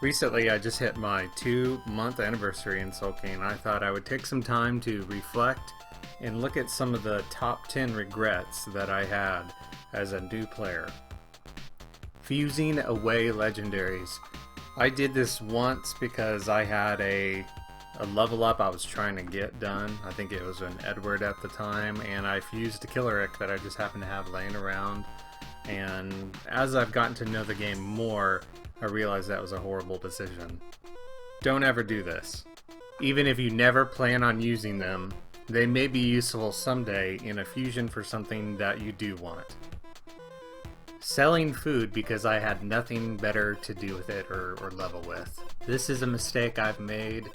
Recently, I just hit my 2-month anniversary in Soulking, and I thought I would take some time to reflect and look at some of the top 10 regrets that I had as a new player. Fusing away legendaries. I did this once because I had a level up I was trying to get done. I think it was an Edward at the time, and I fused a Killerick that I just happened to have laying around. And as I've gotten to know the game more, I realized that was a horrible decision. Don't ever do this. Even if you never plan on using them, they may be useful someday in a fusion for something that you do want. Selling food because I had nothing better to do with it or level with. This is a mistake I've made.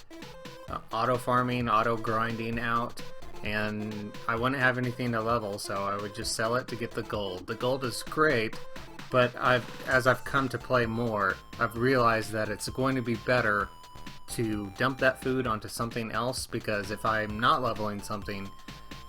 Auto farming, auto grinding out, and I wouldn't have anything to level, so I would just sell it to get the gold. The gold is great, but as I've come to play more, I've realized that it's going to be better to dump that food onto something else, because if I'm not leveling something,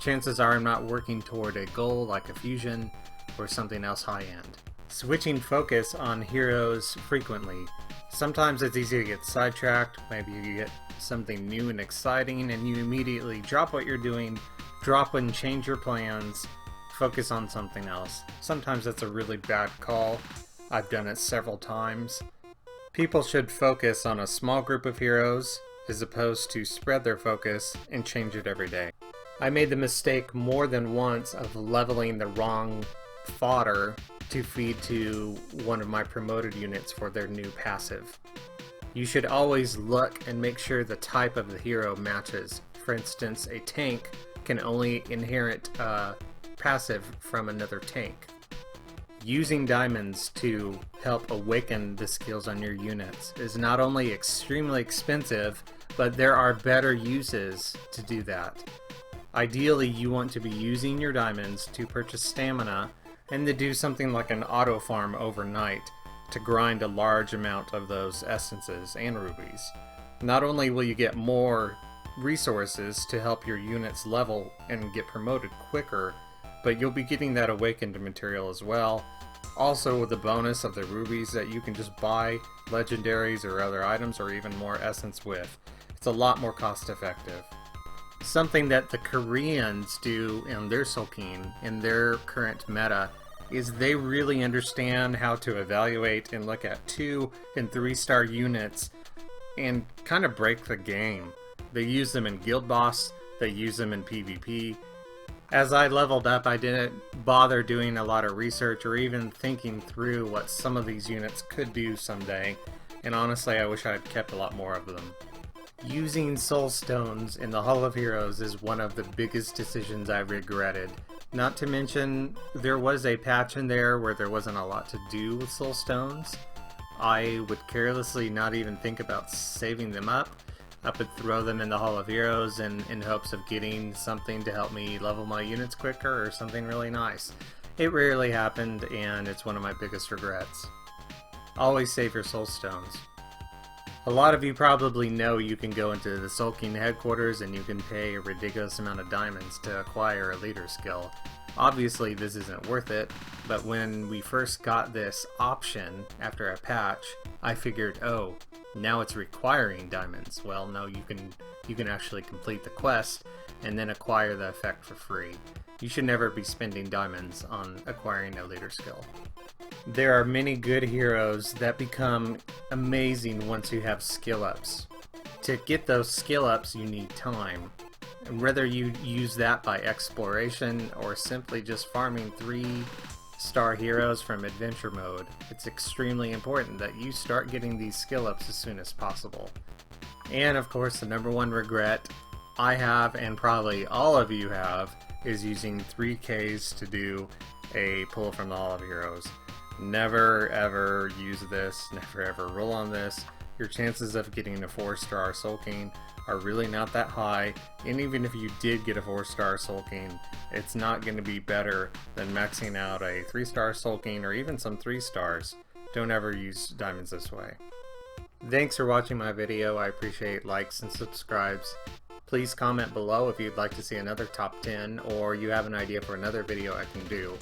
chances are I'm not working toward a goal like a fusion or something else high-end. Switching focus on heroes frequently. Sometimes it's easy to get sidetracked, maybe you get something new and exciting and you immediately drop what you're doing, drop and change your plans, focus on something else. Sometimes that's a really bad call. I've done it several times. People should focus on a small group of heroes as opposed to spread their focus and change it every day. I made the mistake more than once of leveling the wrong fodder to feed to one of my promoted units for their new passive. You should always look and make sure the type of the hero matches. For instance, a tank can only inherit passive from another tank. Using diamonds to help awaken the skills on your units is not only extremely expensive, but there are better uses to do that. Ideally, you want to be using your diamonds to purchase stamina and to do something like an auto farm overnight to grind a large amount of those essences and rubies. Not only will you get more resources to help your units level and get promoted quicker, but you'll be getting that awakened material as well. Also with the bonus of the rubies that you can just buy legendaries or other items or even more essence with. It's a lot more cost effective. Something that the Koreans do in their Soulking, in their current meta, is they really understand how to evaluate and look at 2- and 3-star units and kind of break the game. They use them in Guild Boss, they use them in PvP. As I leveled up, I didn't bother doing a lot of research or even thinking through what some of these units could do someday, and honestly I wish I had kept a lot more of them. Using soul stones in the Hall of Heroes is one of the biggest decisions I've regretted. Not to mention, there was a patch in there where there wasn't a lot to do with soul stones. I would carelessly not even think about saving them up. I would throw them in the Hall of Heroes in hopes of getting something to help me level my units quicker or something really nice. It rarely happened, and it's one of my biggest regrets. Always save your soul stones. A lot of you probably know you can go into the Soulking headquarters and you can pay a ridiculous amount of diamonds to acquire a leader skill. Obviously this isn't worth it, but when we first got this option after a patch, I figured, oh, now it's requiring diamonds. Well, no, you can actually complete the quest and then acquire the effect for free. You should never be spending diamonds on acquiring a leader skill. There are many good heroes that become amazing once you have skill ups. To get those skill ups you need time. And whether you use that by exploration or simply just farming 3-star heroes from adventure mode, it's extremely important that you start getting these skill ups as soon as possible. And of course the number one regret I have, and probably all of you have, is using 3Ks to do a pull from the Hall of Heroes. Never ever use this, never ever roll on this. Your chances of getting a 4-star Soulking are really not that high, and even if you did get a 4-star Soulking, it's not going to be better than maxing out a 3-star Soulking or even some 3 stars. Don't ever use diamonds this way. Thanks for watching my video. I appreciate likes and subscribes. Please comment below if you'd like to see another top 10 or you have an idea for another video I can do.